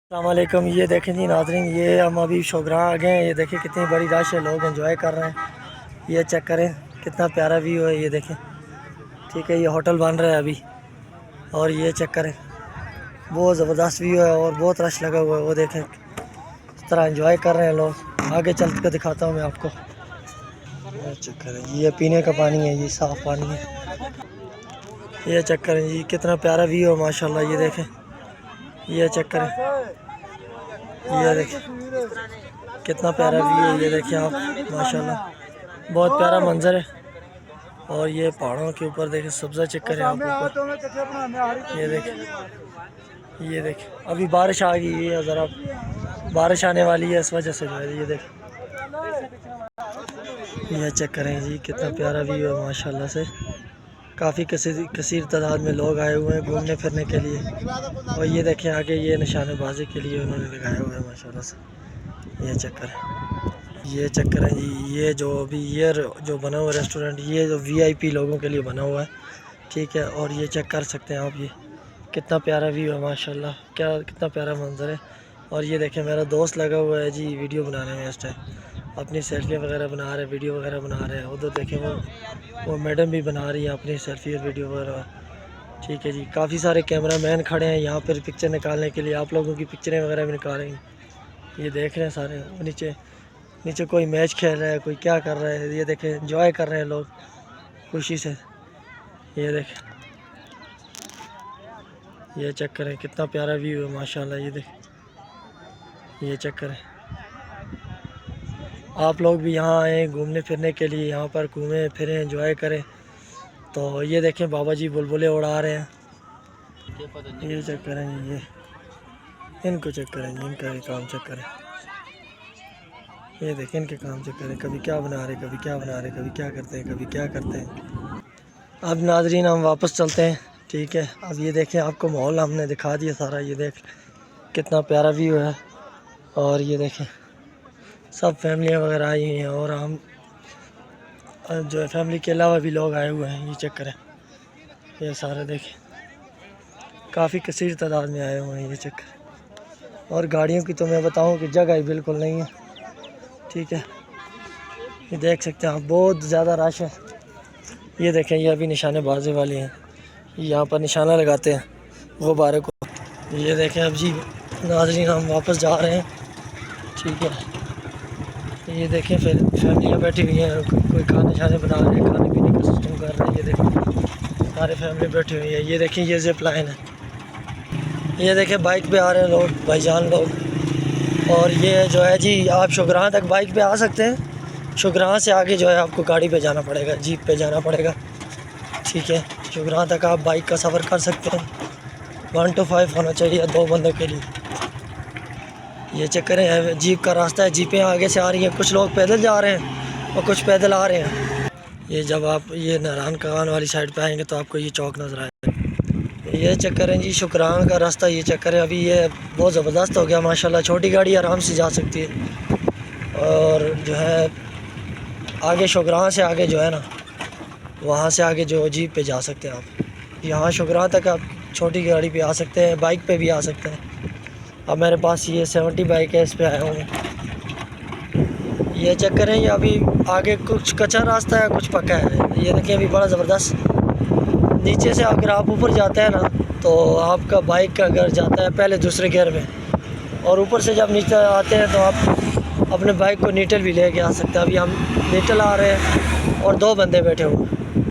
अस्सलामुअलैकुम। ये देखें जी नाज़रीन, ये हम अभी शोगरा आ गए हैं। ये देखें कितनी बड़ी रश है, लोग एंजॉय कर रहे हैं। ये चेक करें कितना प्यारा व्यू है। ये देखें, ठीक है, ये होटल बन रहा है अभी। और ये चेक करें, बहुत ज़बरदस्त व्यू है और बहुत रश लगा हुआ है। वो देखें इस तरह एंजॉय कर रहे हैं लोग। आगे चल कर दिखाता हूँ मैं आपको। ये चेक करें, ये पीने का पानी है, ये साफ़ पानी है। ये चेक करें जी कितना प्यारा व्यू है माशाल्लाह। ये देखें, ये चेक करें, ये देखें कितना प्यारा व्यू है। ये देखिए आप माशाल्लाह, बहुत प्यारा मंजर है। और ये पहाड़ों के ऊपर देखें सब्ज़ा चेक करें आप ऊपर। ये देखें अभी बारिश आ गई है, ज़रा बारिश आने वाली है, इस वजह से जो है। ये देखें, ये चेक करें जी कितना प्यारा व्यू है माशाल्लाह से। काफ़ी कसीर तादाद में लोग आए हुए हैं घूमने फिरने के लिए। और ये देखें आगे ये निशानेबाजी के लिए उन्होंने लगाया हुआ है माशाल्लाह से। ये चक्कर है, ये चक्कर है जी। ये जो अभी ये जो बना हुआ रेस्टोरेंट, ये जो वीआईपी लोगों के लिए बना हुआ है, ठीक है। और ये चेक कर सकते हैं आप, ये कितना प्यारा व्यू है माशाल्लाह, क्या कितना प्यारा मंजर है। और ये देखें मेरा दोस्त लगा हुआ है जी वीडियो बनाने में इस टाइम, अपनी सेल्फी वगैरह बना रहे हैं, वीडियो वगैरह बना रहे हैं। उधर देखें वो मैडम भी बना रही है अपनी सेल्फी और वीडियो वगैरह, ठीक है जी। काफ़ी सारे कैमरा मैन खड़े हैं यहाँ पर पिक्चर निकालने के लिए, आप लोगों की पिक्चरें वगैरह भी निकालेंगे। ये देख रहे हैं सारे, नीचे नीचे कोई मैच खेल रहा है, कोई क्या कर रहा है। ये देखें एंजॉय कर रहे हैं लोग खुशी से। ये देखें, ये चेक करें कितना प्यारा व्यू है माशाल्लाह। ये देखें, ये चेक करें। आप लोग भी यहाँ आएँ घूमने फिरने के लिए, यहाँ पर घूमें फिरें एंजॉय करें। तो ये देखें बाबा जी बुलबुलें उड़ा रहे हैं। ये चेक करें, ये इनको चेक करें, इनका ये काम चेक करें। ये देखें इनके काम चेक करें, कभी क्या बना रहे, कभी क्या बना रहे, कभी क्या करते हैं, कभी क्या करते हैं। अब नाजरीन हम वापस चलते हैं, ठीक है। अब ये देखें आपको माहौल हमने दिखा दिया सारा। ये देख कितना प्यारा व्यू है। और ये देखें सब फैमिलियाँ वगैरह आई हुई हैं, और हम जो है फैमिली के अलावा भी लोग आए हुए हैं। ये चेक करें, ये सारे देखें काफ़ी कसीर तादाद में आए हुए हैं। ये चेक करें। और गाड़ियों की तो मैं बताऊं कि जगह ही बिल्कुल नहीं है, ठीक है। ये देख सकते हैं आप बहुत ज़्यादा रश है। ये देखें ये अभी निशानेबाजी वाले हैं, यहाँ पर निशाना लगाते हैं गुब्बारे को। ये देखें अब जी नाज़रीन हम वापस जा रहे हैं, ठीक है। ये देखें फिर फैमिलियाँ बैठी हुई हैं, कोई खाने शाने बना रहे हैं, खाने पीने का सिस्टम कर रहे हैं। ये देखें सारे फैमिली बैठी हुई है। ये देखें ये ज़िप लाइन है। ये देखें बाइक पे आ रहे हैं लोग, भाईजान लोग। और ये जो है जी आप शुगराह तक बाइक पे आ सकते हैं। शुगराह से आगे जो है आपको गाड़ी पे जाना पड़ेगा, जीप पे जाना पड़ेगा, ठीक है। शुगराह तक आप बाइक का सफ़र कर सकते हैं। 1 to 5 होना चाहिए 2 बंदों के लिए। ये चेक करें जीप का रास्ता है, जीपें आगे से आ रही हैं, कुछ लोग पैदल जा रहे हैं और कुछ पैदल आ रहे हैं। ये जब आप ये नारायण कान वाली साइड पे आएंगे तो आपको ये चौक नज़र आएगा। ये चेक करें जी शुक्रान का रास्ता। ये चेक करें अभी ये बहुत ज़बरदस्त हो गया माशाल्लाह, छोटी गाड़ी आराम से जा सकती है। और जो है आगे शुक्रान से आगे जो है ना, वहाँ से आगे जो जीप पे जा सकते हैं आप। यहाँ शुक्रान तक आप छोटी गाड़ी पे आ सकते हैं, बाइक पे भी आ सकते हैं। अब मेरे पास ये 70 बाइक है, इस पे आया हूँ। ये चेक करें, ये अभी आगे कुछ कच्चा रास्ता है, कुछ पक्का है। ये देखिए अभी बड़ा ज़बरदस्त। नीचे से अगर आप ऊपर जाते हैं ना तो आपका बाइक का गियर जाता है पहले दूसरे गियर में, और ऊपर से जब नीचे आते हैं तो आप अपने बाइक को नीटल भी ले के आ सकते हैं। अभी हम नीटल आ रहे हैं और 2 बंदे बैठे हुए हैं।